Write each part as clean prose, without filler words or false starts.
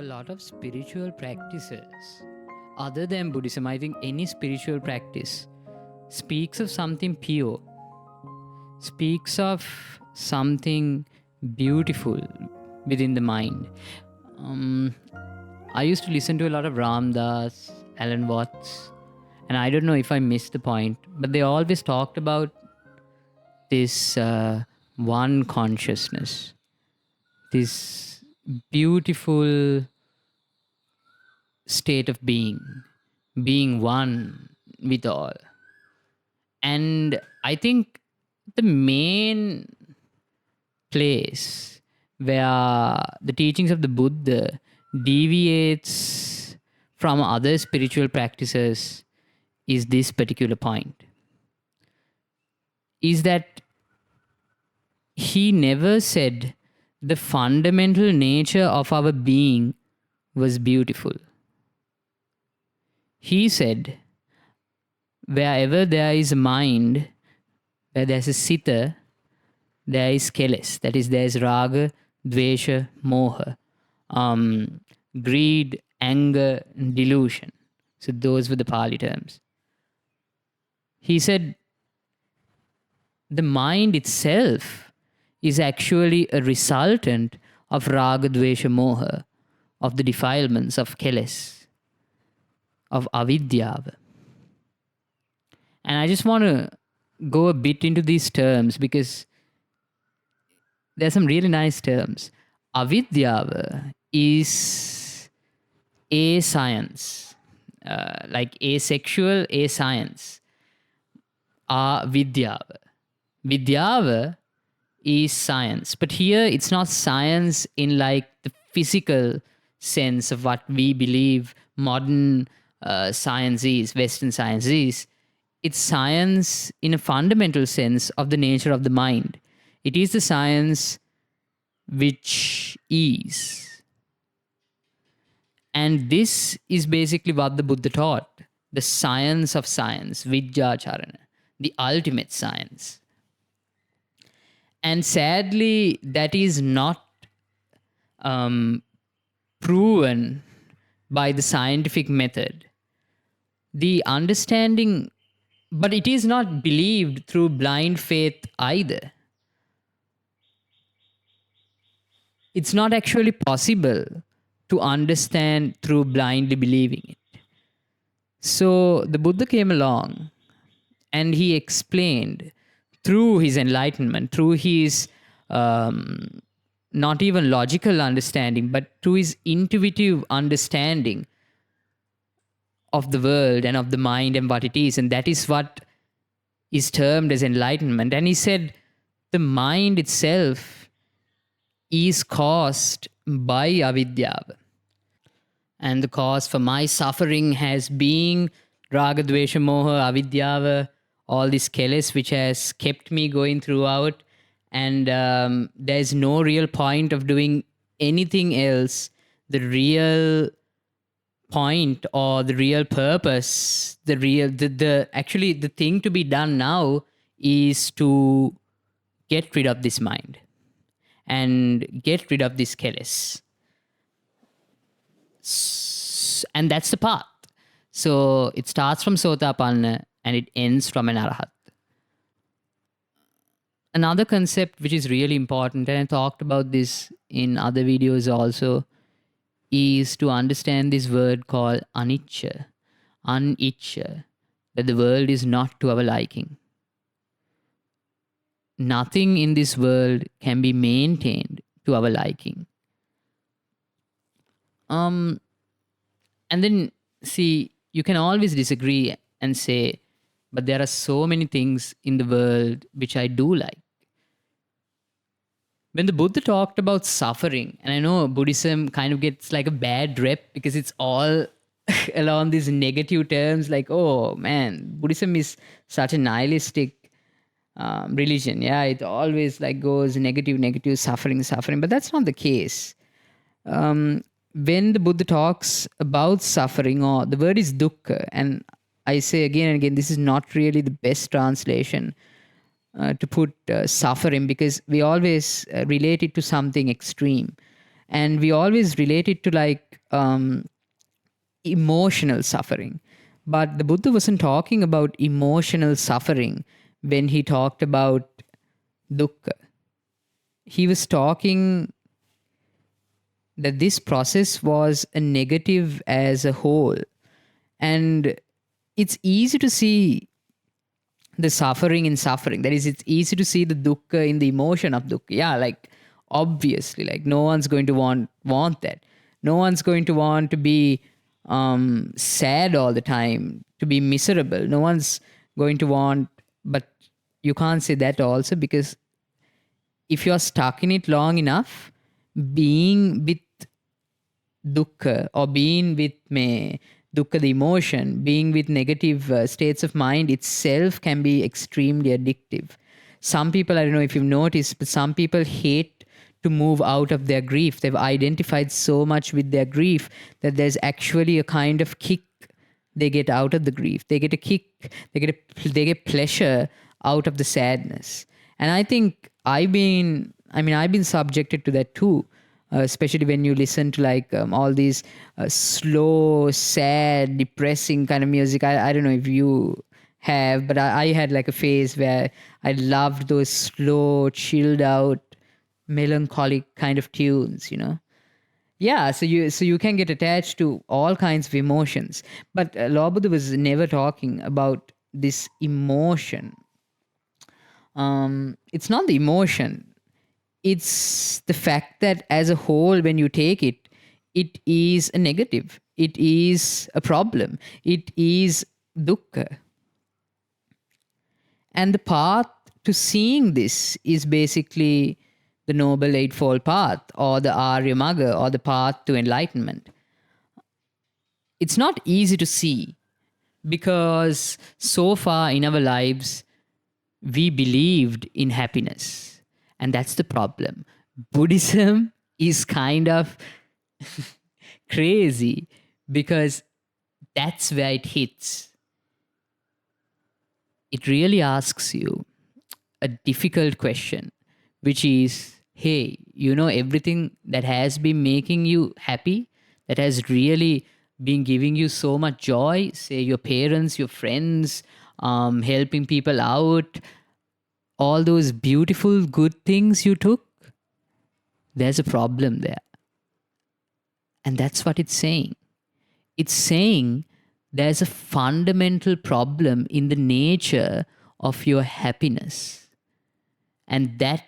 a lot of spiritual practices other than Buddhism. I think any spiritual practice speaks of something pure, speaks of something beautiful within the mind. I used to listen to a lot of Ram Dass, Alan Watts, and I don't know if I missed the point, but they always talked about this one consciousness, this beautiful state of being one with all. And I think the main place where the teachings of the Buddha deviates from other spiritual practices is this particular point. Is that he never said the fundamental nature of our being was beautiful. He said, wherever there is a mind, where there's a sita, there is keles. That is, there is raga, dvesha, moha, greed, anger, and delusion. So those were the Pali terms. He said, the mind itself is actually a resultant of raga, dvesha, moha, of the defilements of keles, of avidya. And I just want to go a bit into these terms because there are some really nice terms. Avidya is a science, like asexual, a science. Avidya. Vidyava is science. But here it's not science in like the physical sense of what we believe modern science is, Western science is. It's science in a fundamental sense of the nature of the mind. It is the science which is. And this is basically what the Buddha taught. The science of science, Vidyacharana, the ultimate science. And sadly, that is not proven by the scientific method. The understanding, but it is not believed through blind faith either. It's not actually possible to understand through blindly believing it. So the Buddha came along and he explained through his enlightenment, through his not even logical understanding, but through his intuitive understanding of the world and of the mind and what it is. And that is what is termed as enlightenment. And he said the mind itself is caused by avidya. And the cause for my suffering has been raga, dvesha, moha, avidya, all this keles which has kept me going throughout. And there's no real point of doing anything else. The real point or the real purpose, actually the thing to be done now is to get rid of this mind and get rid of this keles. And that's the path. So it starts from Sotapanna and it ends from an Arahat. Another concept which is really important, and I talked about this in other videos also, is to understand this word called anicca. Anicca, that the world is not to our liking. Nothing in this world can be maintained to our liking. And then, see, you can always disagree and say, but there are so many things in the world which I do like. When the Buddha talked about suffering, and I know Buddhism kind of gets like a bad rep because it's all along these negative terms, like, oh man, Buddhism is such a nihilistic religion. Yeah, it always like goes negative, suffering. But that's not the case. When the Buddha talks about suffering, or the word is dukkha, and I say again and again, this is not really the best translation to put suffering, because we always relate it to something extreme. and we always relate it to like emotional suffering. But the Buddha wasn't talking about emotional suffering when he talked about dukkha. He was talking that this process was a negative as a whole. And it's easy to see the suffering in suffering. That is, it's easy to see the dukkha in the emotion of dukkha. Yeah, like obviously, like no one's going to want that. No one's going to want to be sad all the time, to be miserable. No one's going to want, but you can't say that also, because if you're stuck in it long enough, being with dukkha or being with me dukkha, the emotion, being with negative states of mind itself can be extremely addictive. Some people, I don't know if you've noticed, but some people hate to move out of their grief. They've identified so much with their grief that there's actually a kind of kick they get out of the grief. They get a kick, they get pleasure out of the sadness. And I think I've been subjected to that too, especially when you listen to like all these slow, sad, depressing kind of music. I don't know if you have, but I had like a phase where I loved those slow, chilled out, melancholic kind of tunes, you know. Yeah, so you can get attached to all kinds of emotions, but Lord Buddha was never talking about this emotion. It's not the emotion, it's the fact that as a whole, when you take it, it is a negative, it is a problem, it is dukkha. And the path to seeing this is basically the Noble Eightfold Path, or the Arya Magga, or the path to enlightenment. It's not easy to see because so far in our lives, we believed in happiness. And that's the problem. Buddhism is kind of crazy because that's where it hits. It really asks you a difficult question, which is, hey, you know, everything that has been making you happy, that has really been giving you so much joy, say your parents, your friends, helping people out, all those beautiful, good things you took, there's a problem there. And that's what it's saying. It's saying there's a fundamental problem in the nature of your happiness. And that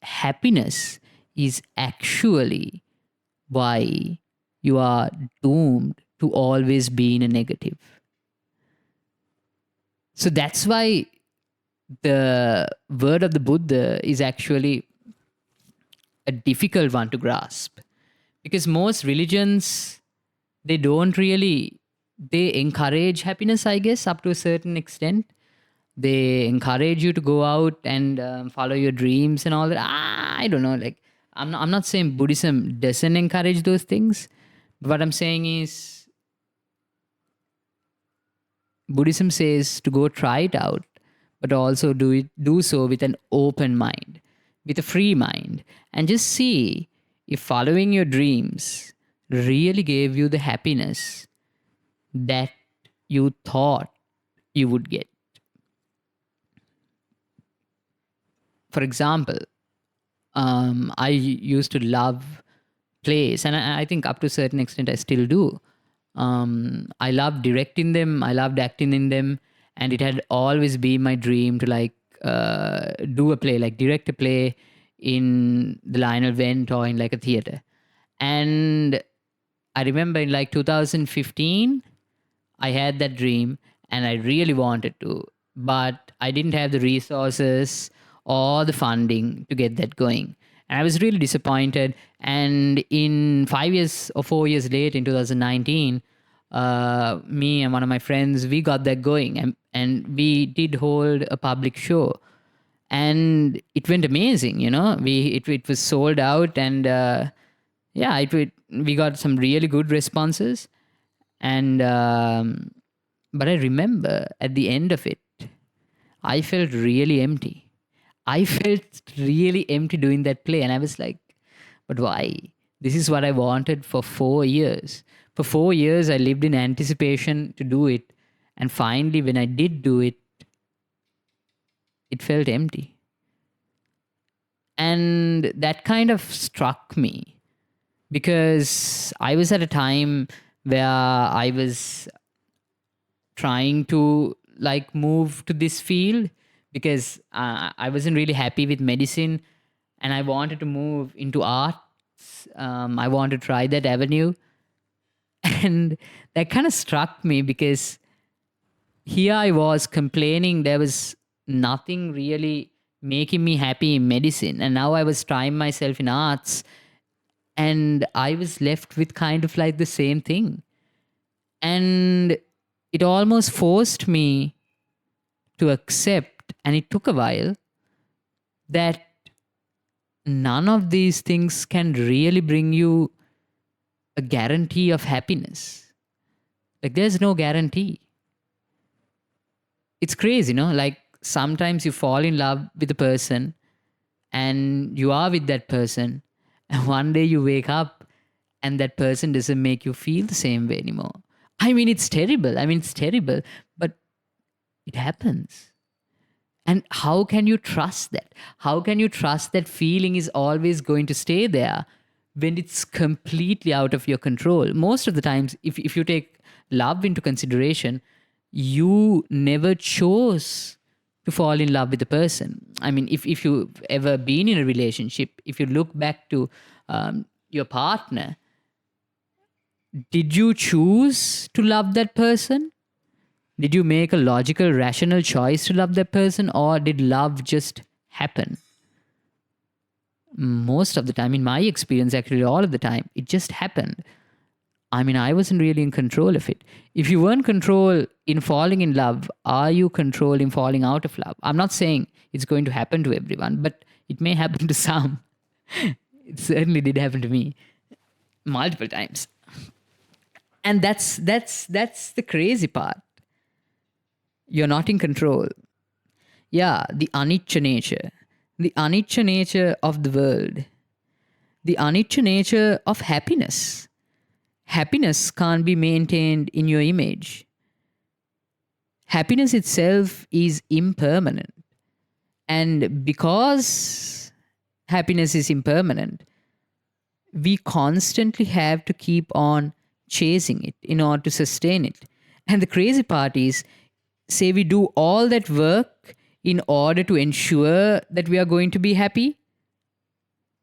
happiness is actually why you are doomed to always be in a negative. So that's why the word of the Buddha is actually a difficult one to grasp, because most religions, they don't really, they encourage happiness, I guess, up to a certain extent. They encourage you to go out and follow your dreams and all that. I don't know, like I'm not saying Buddhism doesn't encourage those things, but what I'm saying is Buddhism says to go try it out, but also do so with an open mind, with a free mind, and just see if following your dreams really gave you the happiness that you thought you would get. For example, I used to love plays, and I think up to a certain extent I still do. I loved directing them, I loved acting in them, and it had always been my dream to like do a play, like direct a play in the Lionel Vent or in like a theater. And I remember in like 2015, I had that dream and I really wanted to, but I didn't have the resources or the funding to get that going. And I was really disappointed. And in 5 years or 4 years later, in 2019, me and one of my friends, we got that going, and we did hold a public show. And it went amazing, you know. It was sold out, and we got some really good responses. And but I remember at the end of it, I felt really empty. I felt really empty doing that play, and I was like, but why? This is what I wanted for 4 years. For 4 years, I lived in anticipation to do it. And finally, when I did do it, it felt empty. And that kind of struck me because I was at a time where I was trying to like move to this field because I wasn't really happy with medicine and I wanted to move into art. I wanted to try that avenue. And that kind of struck me because here I was complaining there was nothing really making me happy in medicine. And now I was trying myself in arts and I was left with kind of like the same thing. And it almost forced me to accept, and it took a while, that none of these things can really bring you a guarantee of happiness. Like, there's no guarantee. It's crazy, like sometimes you fall in love with a person and you are with that person, and one day you wake up and that person doesn't make you feel the same way anymore. I mean, it's terrible. But it happens. And how can you trust that? How can you trust that feeling is always going to stay there when it's completely out of your control? Most of the times, if you take love into consideration, you never chose to fall in love with a person. I mean, if you've ever been in a relationship, if you look back to your partner, did you choose to love that person? Did you make a logical, rational choice to love that person, or did love just happen? Most of the time, in my experience, actually, all of the time, it just happened. I mean, I wasn't really in control of it. If you weren't control in falling in love, are you control in falling out of love? I'm not saying it's going to happen to everyone, but it may happen to some. It certainly did happen to me multiple times. And that's the crazy part. You're not in control. Yeah, the anicca nature of the world, the anicca nature of happiness. Happiness can't be maintained in your image. Happiness itself is impermanent. And because happiness is impermanent, we constantly have to keep on chasing it in order to sustain it. And the crazy part is, say we do all that work in order to ensure that we are going to be happy,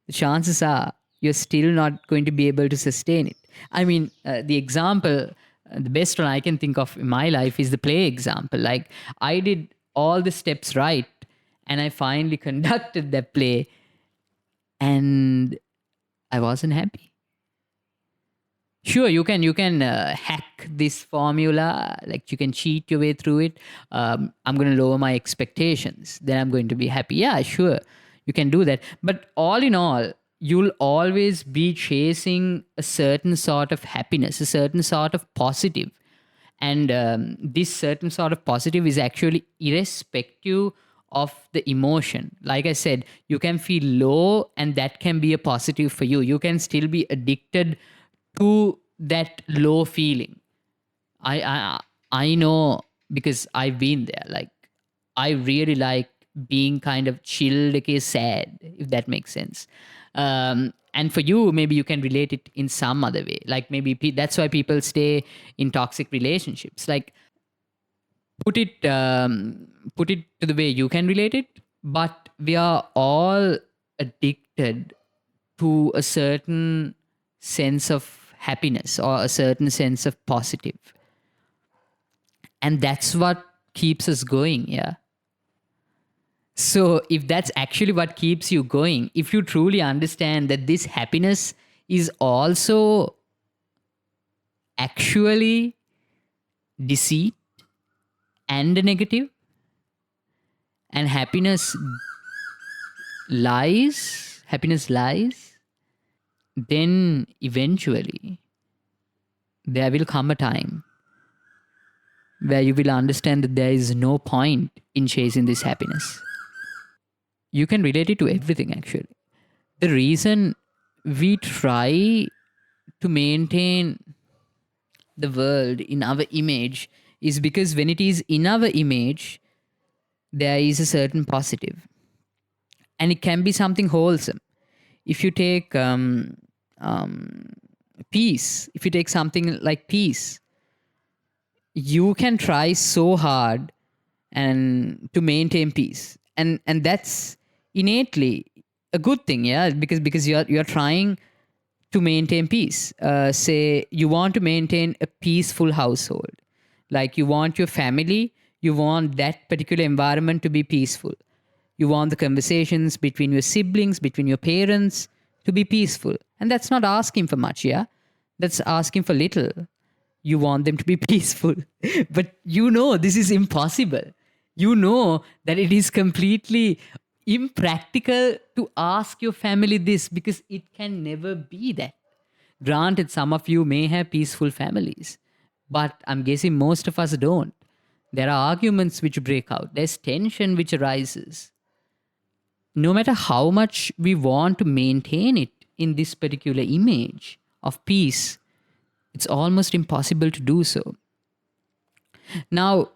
the chances are you're still not going to be able to sustain it. I mean, the example, the best one I can think of in my life is the play example. Like, I did all the steps right and I finally conducted that play and I wasn't happy. Sure, you can hack this formula, like you can cheat your way through it. I'm going to lower my expectations, then I'm going to be happy. Yeah, sure, you can do that. But all in all, you'll always be chasing a certain sort of happiness, a certain sort of positive. And this certain sort of positive is actually irrespective of the emotion. Like I said, you can feel low and that can be a positive for you. You can still be addicted to that low feeling. I know because I've been there. Like, I really like being kind of chilled, okay, sad, if that makes sense. And for you, maybe you can relate it in some other way. Like, maybe that's why people stay in toxic relationships. Like, put it to the way you can relate it. But we are all addicted to a certain sense of happiness or a certain sense of positive. And that's what keeps us going, yeah. So if that's actually what keeps you going, if you truly understand that this happiness is also actually deceit and a negative, and happiness lies, then eventually there will come a time where you will understand that there is no point in chasing this happiness. You can relate it to everything, actually. The reason we try to maintain the world in our image is because when it is in our image, there is a certain positive, and it can be something wholesome. If you take peace, if you take something like peace, you can try so hard and to maintain peace, and that's innately a good thing, yeah, because you're trying to maintain peace. Say you want to maintain a peaceful household, like you want your family, you want that particular environment to be peaceful. You want the conversations between your siblings, between your parents to be peaceful. And that's not asking for much, yeah? That's asking for little. You want them to be peaceful. But you know this is impossible. You know that it is completely impractical to ask your family this because it can never be that. Granted, some of you may have peaceful families, but I'm guessing most of us don't. There are arguments which break out, there's tension which arises. No matter how much we want to maintain it in this particular image of peace, it's almost impossible to do so. Now,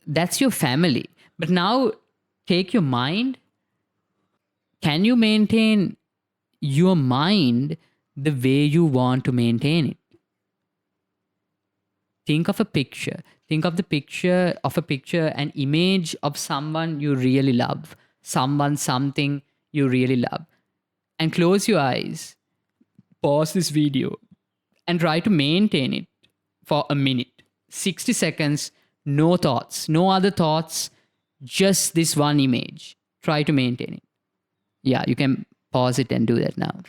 that's your family. But now, take your mind. Can you maintain your mind the way you want to maintain it? Think of a picture. Think of the picture of a picture, an image of someone you really love, someone, something you really love. And close your eyes, pause this video, and try to maintain it for a minute. 60 seconds, no thoughts, no other thoughts, just this one image. Try to maintain it. Yeah, you can pause it and do that now.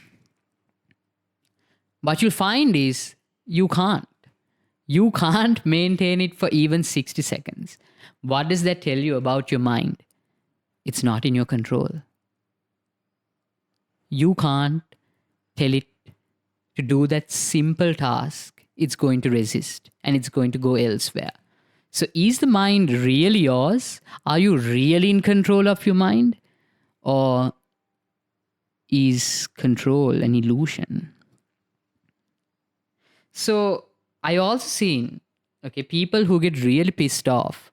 What you'll find is you can't. You can't maintain it for even 60 seconds. What does that tell you about your mind? It's not in your control. You can't tell it to do that simple task. It's going to resist and it's going to go elsewhere. So, is the mind really yours? Are you really in control of your mind? Or is control an illusion? So, I also seen, okay, people who get really pissed off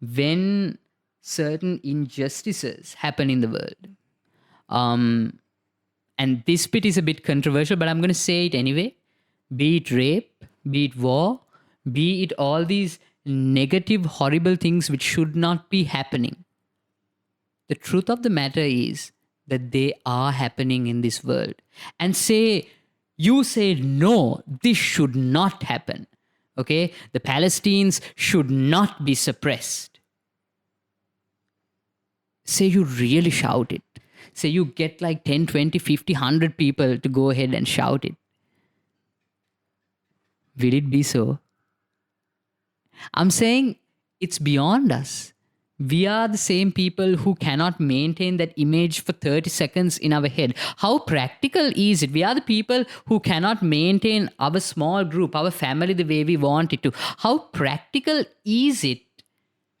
when certain injustices happen in the world. And this bit is a bit controversial, but I'm going to say it anyway. Be it rape, be it war, be it all these negative, horrible things which should not be happening. The truth of the matter is that they are happening in this world. And you say, no, this should not happen. Okay? The Palestinians should not be suppressed. Say you really shout it. Say you get like 10, 20, 50, 100 people to go ahead and shout it. Will it be so? I'm saying it's beyond us. We are the same people who cannot maintain that image for 30 seconds in our head. How practical is it? We are the people who cannot maintain our small group, our family the way we want it to. How practical is it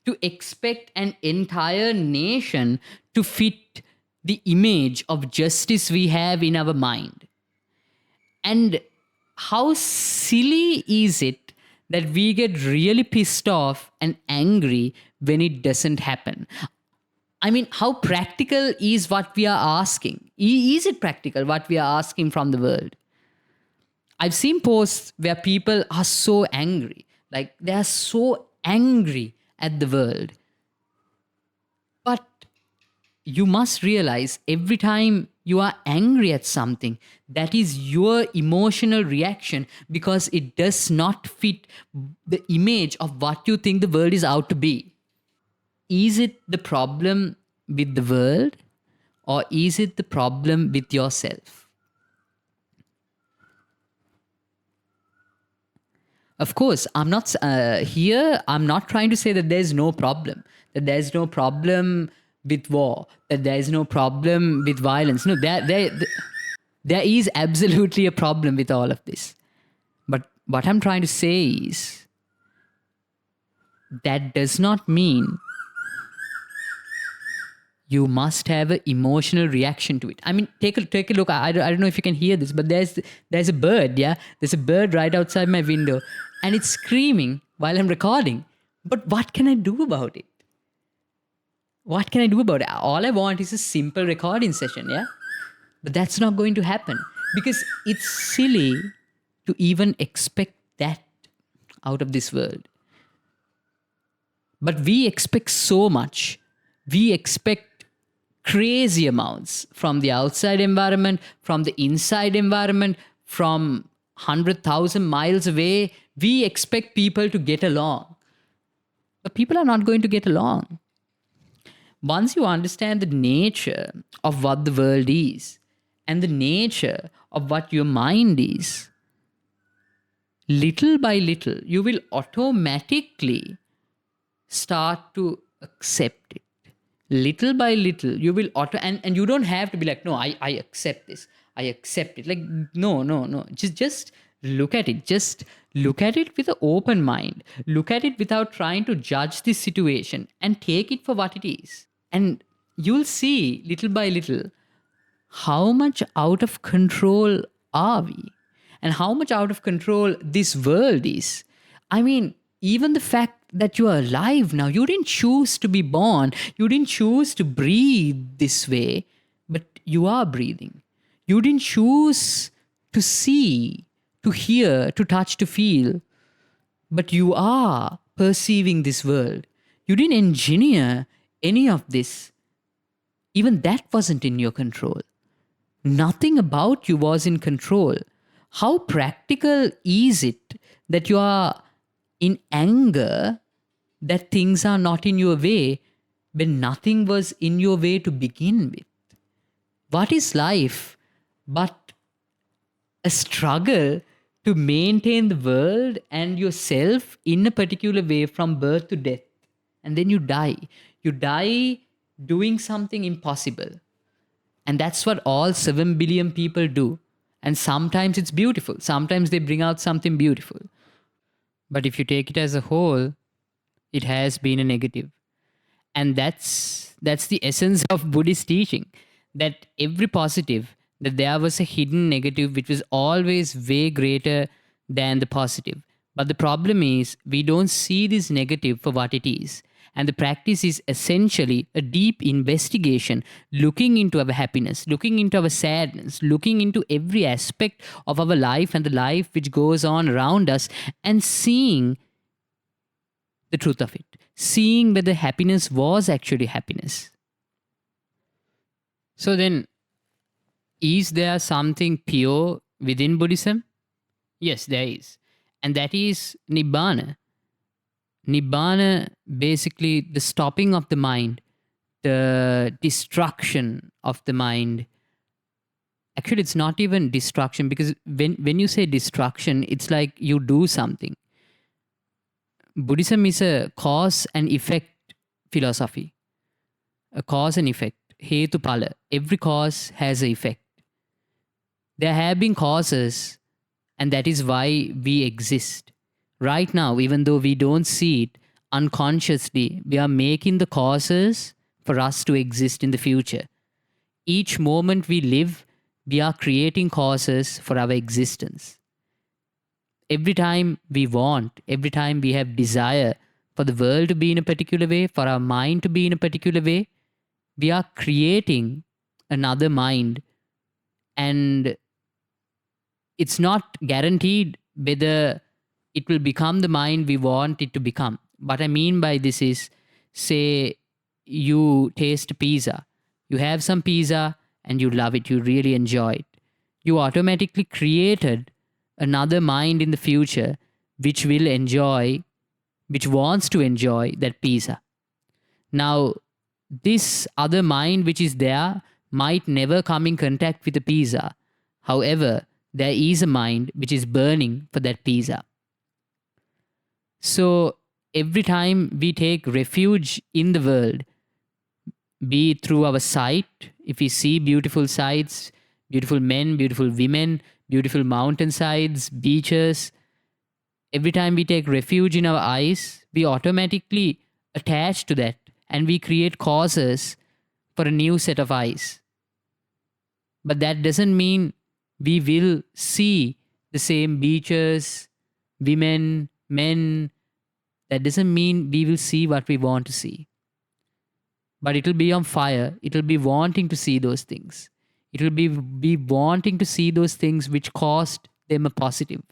to expect an entire nation to fit the image of justice we have in our mind? And how silly is it that we get really pissed off and angry when it doesn't happen? I mean, how practical is what we are asking? Is it practical what we are asking from the world? I've seen posts where people are so angry, like they are so angry at the world. But you must realize every time you are angry at something, that is your emotional reaction because it does not fit the image of what you think the world is out to be. Is it the problem with the world or is it the problem with yourself? Of course, I'm not here. I'm not trying to say that there's no problem, that there's no problem with war, that there is no problem with violence. No, there is absolutely a problem with all of this. But what I'm trying to say is that does not mean you must have an emotional reaction to it. I mean, take a look. I don't know if you can hear this, but there's a bird. Yeah, there's a bird right outside my window, and it's screaming while I'm recording. But what can I do about it? What can I do about it? All I want is a simple recording session. Yeah, but that's not going to happen because it's silly to even expect that out of this world. But we expect so much. We expect crazy amounts from the outside environment, from the inside environment, from 100,000 miles away. We expect people to get along. But people are not going to get along. Once you understand the nature of what the world is and the nature of what your mind is, little by little, you will automatically start to accept it. Little by little, you will and you don't have to be like, no, I accept this. I accept it. Like, no. Just look at it. Just look at it with an open mind. Look at it without trying to judge this situation and take it for what it is. And you'll see little by little how much out of control are we and how much out of control this world is. I mean, even the fact that you are alive now, you didn't choose to be born, you didn't choose to breathe this way, but you are breathing. You didn't choose to see, to hear, to touch, to feel, but you are perceiving this world. You didn't engineer any of this. Even that wasn't in your control. Nothing about you was in control. How practical is it that you are in anger that things are not in your way when nothing was in your way to begin with? What is life but a struggle to maintain the world and yourself in a particular way from birth to death? And then you die. You die doing something impossible. And that's what all 7 billion people do. And sometimes it's beautiful. Sometimes they bring out something beautiful. But if you take it as a whole, it has been a negative. And that's the essence of Buddhist teaching. That every positive, that there was a hidden negative which was always way greater than the positive. But the problem is we don't see this negative for what it is. And the practice is essentially a deep investigation, looking into our happiness, looking into our sadness, looking into every aspect of our life and the life which goes on around us, and seeing the truth of it, seeing whether happiness was actually happiness. So then, is there something pure within Buddhism? Yes, there is. And that is Nibbana. Nibbana, basically the stopping of the mind, the destruction of the mind. Actually, it's not even destruction, because when you say destruction, it's like you do something. Buddhism is a cause and effect philosophy. A cause and effect. Hetupala. Every cause has an effect. There have been causes, and that is why we exist. Right now, even though we don't see it, unconsciously, we are making the causes for us to exist in the future. Each moment we live, we are creating causes for our existence. Every time we want, every time we have desire for the world to be in a particular way, for our mind to be in a particular way, we are creating another mind. And it's not guaranteed whether it will become the mind we want it to become. What I mean by this is, say you taste pizza. You have some pizza and you love it. You really enjoy it. You automatically created another mind in the future which will enjoy, which wants to enjoy that pizza. Now, this other mind which is there might never come in contact with the pizza. However, there is a mind which is burning for that pizza. So every time we take refuge in the world, be it through our sight, if we see beautiful sights, beautiful men, beautiful women, beautiful mountainsides, beaches, every time we take refuge in our eyes, we automatically attach to that and we create causes for a new set of eyes. But that doesn't mean we will see the same beaches, women, men. That doesn't mean we will see what we want to see. But it'll be on fire. It'll be wanting to see those things. It'll be wanting to see those things which caused them a positive.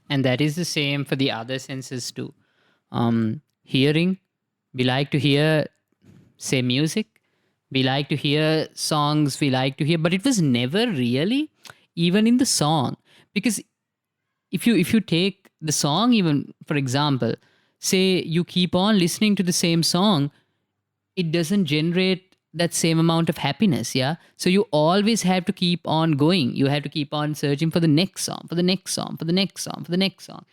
And that is the same for the other senses too. Hearing, we like to hear, say, music. We like to hear songs, we like to hear, but it was never really even in the song. Because if you take the song, even for example, say you keep on listening to the same song, it doesn't generate that same amount of happiness. Yeah. So you always have to keep on going. You have to keep on searching for the next song, for the next song, for the next song, for the next song.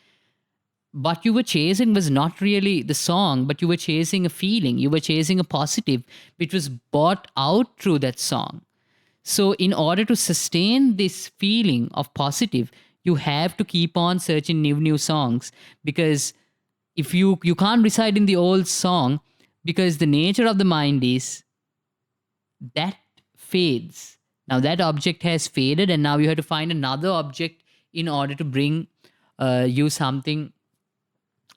What you were chasing was not really the song, but you were chasing a feeling. You were chasing a positive, which was brought out through that song. So in order to sustain this feeling of positive, you have to keep on searching new songs, because if you can't reside in the old song, because the nature of the mind is that fades. Now that object has faded, and now you have to find another object in order to bring you something,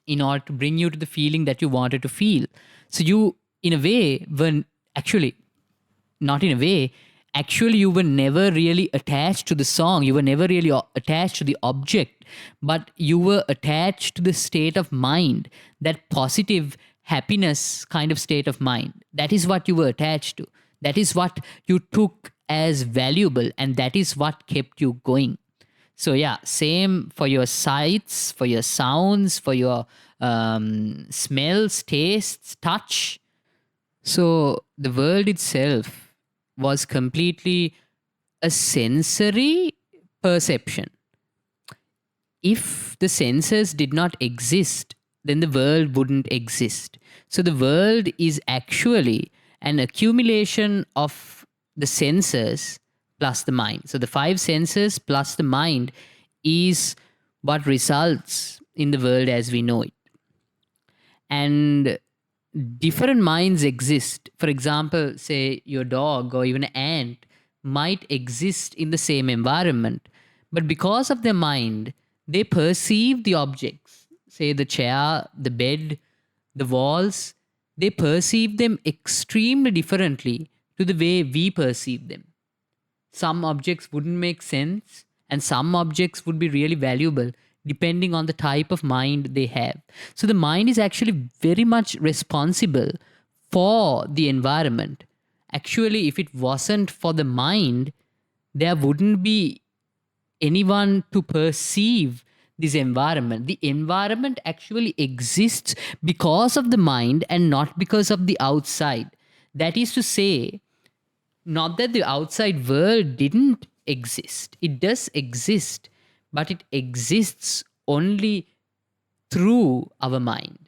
in order to bring you to the feeling that you wanted to feel. So you, in a way, not in a way, actually you were never really attached to the song. You were never really attached to the object, but you were attached to the state of mind, that positive happiness kind of state of mind. That is what you were attached to. That is what you took as valuable, and that is what kept you going. So yeah, same for your sights, for your sounds, for your smells, tastes, touch. So the world itself was completely a sensory perception. If the senses did not exist, then the world wouldn't exist. So the world is actually an accumulation of the senses plus the mind. So the five senses plus the mind is what results in the world as we know it. And different minds exist. For example, say your dog or even an ant might exist in the same environment, but because of their mind, they perceive the objects, say the chair, the bed, the walls, they perceive them extremely differently to the way we perceive them. Some objects wouldn't make sense, and some objects would be really valuable depending on the type of mind they have. So the mind is actually very much responsible for the environment. Actually, if it wasn't for the mind, there wouldn't be anyone to perceive this environment. The environment actually exists because of the mind and not because of the outside. That is to say, not that the outside world didn't exist. It does exist, but it exists only through our mind.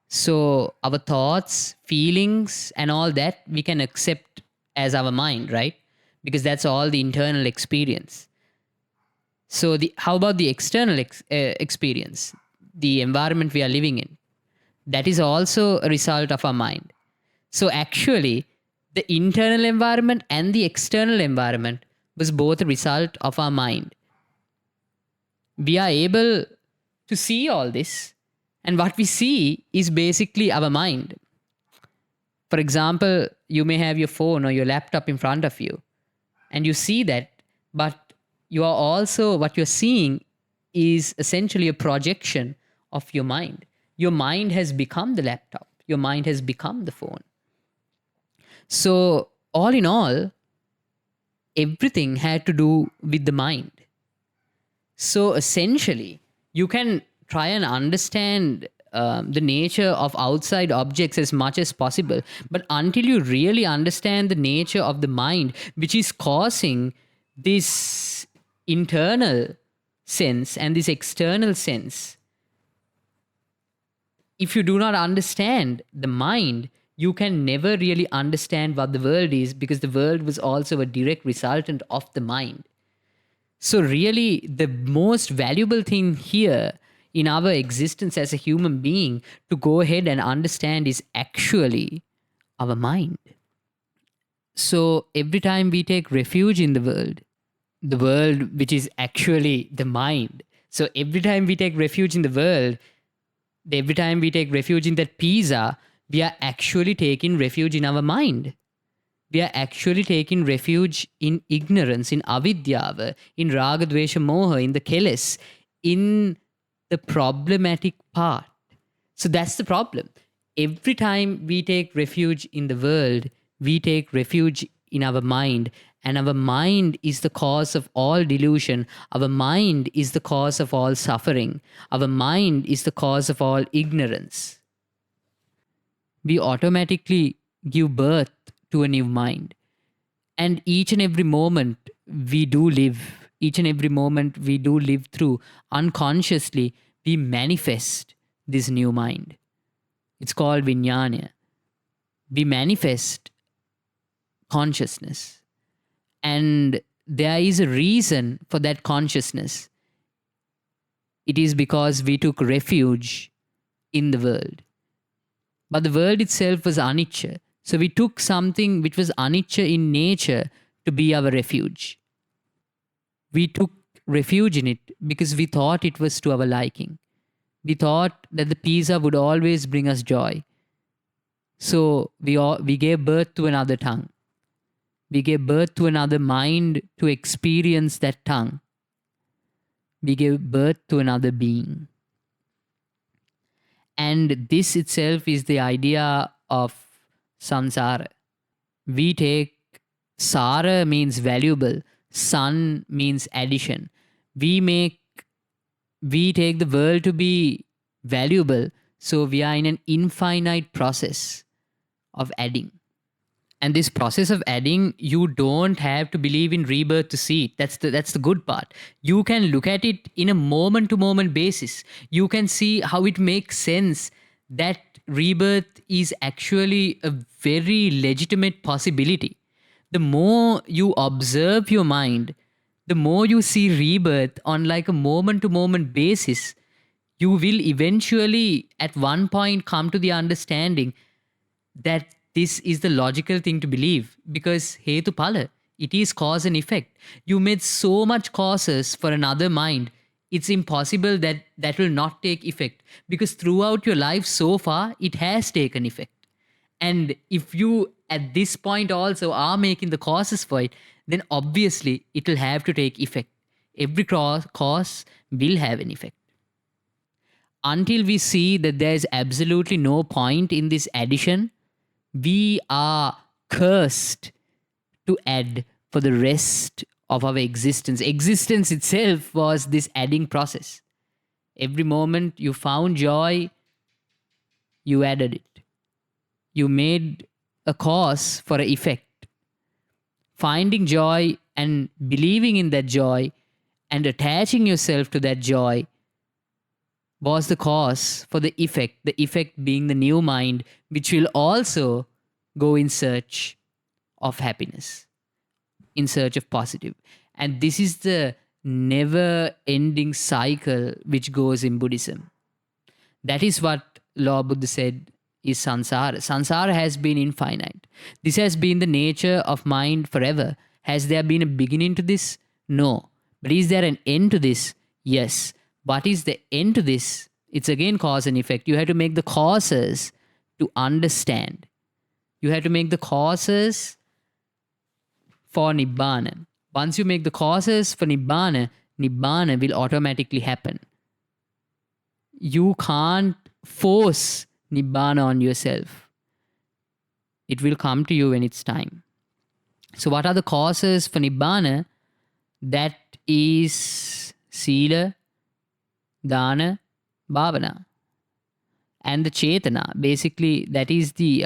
So our thoughts, feelings, and all that we can accept as our mind, right? Because that's all the internal experience. So how about the external experience, the environment we are living in? That is also a result of our mind. So actually, the internal environment and the external environment was both a result of our mind. We are able to see all this, and what we see is basically our mind. For example, you may have your phone or your laptop in front of you, and you see that, but you are also, what you're seeing is essentially a projection of your mind. Your mind has become the laptop. Your mind has become the phone. So, all in all, everything had to do with the mind. So, essentially, you can try and understand the nature of outside objects as much as possible. But until you really understand the nature of the mind, which is causing this internal sense and this external sense, if you do not understand the mind, you can never really understand what the world is, because the world was also a direct resultant of the mind. So really, the most valuable thing here in our existence as a human being to go ahead and understand is actually Our mind. So every time we take refuge in the world which is actually the mind. So every time we take refuge in the world, every time we take refuge in that pizza, we are actually taking refuge in our mind. We are actually taking refuge in ignorance, in avidyava, in raga, dvesha, moha, in the keles, in the problematic part. So that's the problem. Every time we take refuge in the world, we take refuge in our mind. And our mind is the cause of all delusion. Our mind is the cause of all suffering. Our mind is the cause of all ignorance. We automatically give birth to a new mind. And each and every moment we do live, each and every moment we do live through, unconsciously, we manifest this new mind. It's called vinyana. We manifest consciousness. And there is a reason for that consciousness. It is because we took refuge in the world. But the world itself was anicca. So we took something which was anicca in nature to be our refuge. We took refuge in it because we thought it was to our liking. We thought that the pizza would always bring us joy. So we gave birth to another tongue. We gave birth to another mind to experience that tongue. We gave birth to another being. And this itself is the idea of samsara. We take sara means valuable, san means addition. We take the world to be valuable, so we are in an infinite process of adding. And this process of adding, you don't have to believe in rebirth to see it. That's the good part. You can look at it in a moment to moment basis. You can see how it makes sense that rebirth is actually a very legitimate possibility. The more you observe your mind, the more you see rebirth on like a moment to moment basis, you will eventually at one point come to the understanding that this is the logical thing to believe, because hetu pala, it is cause and effect. You made so much causes for another mind, it's impossible that that will not take effect, because throughout your life so far it has taken effect. And if you at this point also are making the causes for it, then obviously it will have to take effect. Every cause will have an effect. Until we see that there is absolutely no point in this addition, we are cursed to add for the rest of our existence. Existence itself was this adding process. Every moment you found joy, you added it. You made a cause for an effect. Finding joy and believing in that joy and attaching yourself to that joy was the cause for the effect being the new mind, which will also go in search of happiness, in search of positive. And this is the never ending cycle which goes in Buddhism. That is what Lord Buddha said is samsara. Samsara has been infinite. This has been the nature of mind forever. Has there been a beginning to this? No. But is there an end to this? Yes. What is the end to this? It's again cause and effect. You have to make the causes to understand. You have to make the causes for Nibbana. Once you make the causes for Nibbana, Nibbana will automatically happen. You can't force Nibbana on yourself. It will come to you when it's time. So what are the causes for Nibbana? That is Sila, Dana, Bhavana. And the Chetana, basically, that is the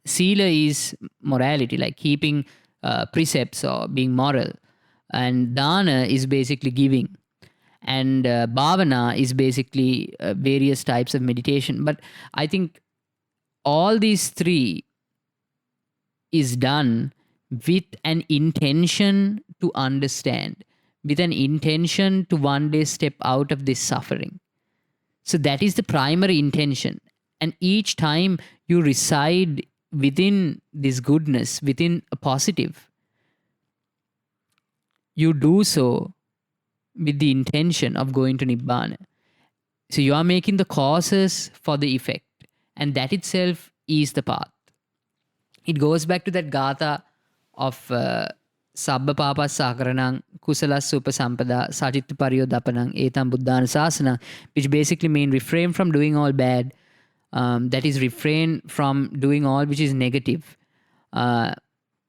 Sila is morality, like keeping precepts or being moral. And Dana is basically giving. And Bhavana is basically various types of meditation. But I think all these three is done with an intention to understand, with an intention to one day step out of this suffering. So that is the primary intention. And each time you reside within this goodness, within a positive, you do so with the intention of going to Nibbana. So you are making the causes for the effect, and that itself is the path. It goes back to that gatha of Sabba Papa Sakaranang Kusalas Upasampada Sajittu Paryodapanang Etam Buddhana Sasana, which basically mean refrain from doing all bad, that is, refrain from doing all which is negative,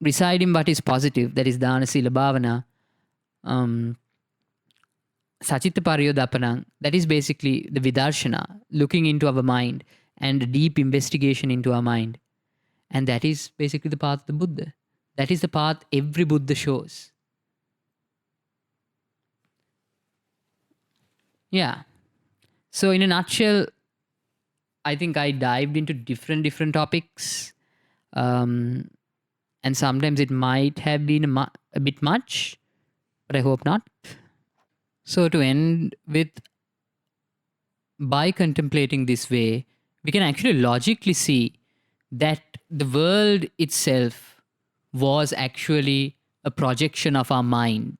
reside in what is positive, that is Dana Sila Bhavana, Sachitta Paryodapanang, that is basically the Vidarshana, looking into our mind and deep investigation into our mind. And that is basically the path of the Buddha. That is the path every Buddha shows. Yeah. So in a nutshell, I think I dived into different topics. And sometimes it might have been a bit much, but I hope not. So to end with, by contemplating this way, we can actually logically see that the world itself was actually a projection of our mind.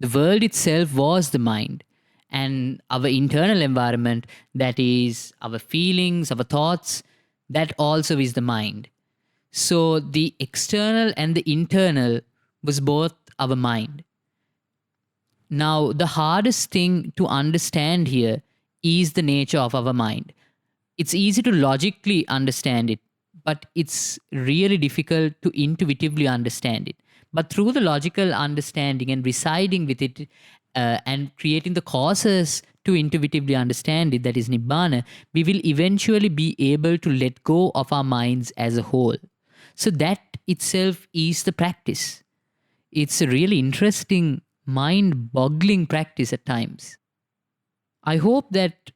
The world itself was the mind, and our internal environment, that is our feelings, our thoughts, that also is the mind. So the external and the internal was both our mind. Now, the hardest thing to understand here is the nature of our mind. It's easy to logically understand it, but it's really difficult to intuitively understand it. But through the logical understanding and residing with it, and creating the causes to intuitively understand it, that is Nibbana, we will eventually be able to let go of our minds as a whole. So that itself is the practice. It's a really interesting, mind-boggling practice at times. I hope that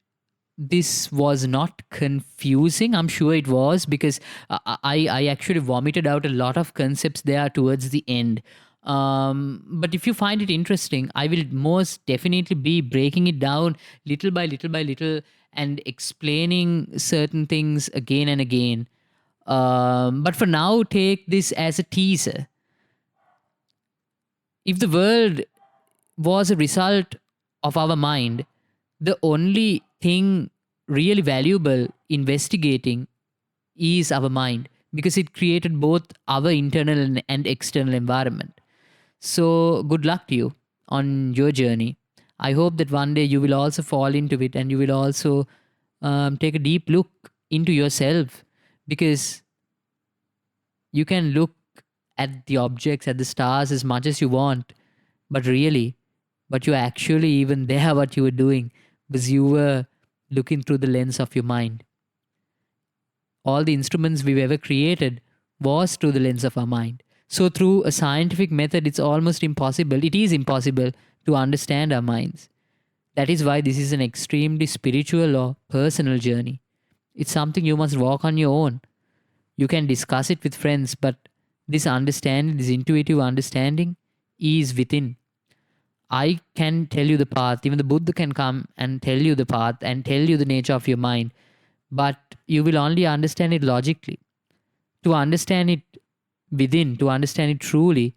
this was not confusing. I'm sure it was, because I actually vomited out a lot of concepts there towards the end. But if you find it interesting, I will most definitely be breaking it down little by little and explaining certain things again and again. But for now, take this as a teaser. If the world was a result of our mind, the only thing really valuable investigating is our mind, because it created both our internal and external environment. So, good luck to you on your journey. I hope that one day you will also fall into it, and you will also take a deep look into yourself, because you can look at the objects, at the stars as much as you want, but really, what you actually even there, what you were doing, was you were looking through the lens of your mind. All the instruments we've ever created was through the lens of our mind. So through a scientific method, it's almost impossible. It is impossible to understand our minds. That is why this is an extremely spiritual or personal journey. It's something you must walk on your own. You can discuss it with friends, but this understanding, this intuitive understanding, is within. I can tell you the path. Even the Buddha can come and tell you the path and tell you the nature of your mind, but you will only understand it logically. To understand it within, to understand it truly,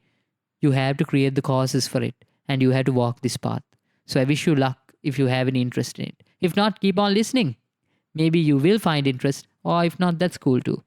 you have to create the causes for it, and you have to walk this path. So I wish you luck if you have any interest in it. If not, keep on listening. Maybe you will find interest, or if not, that's cool too.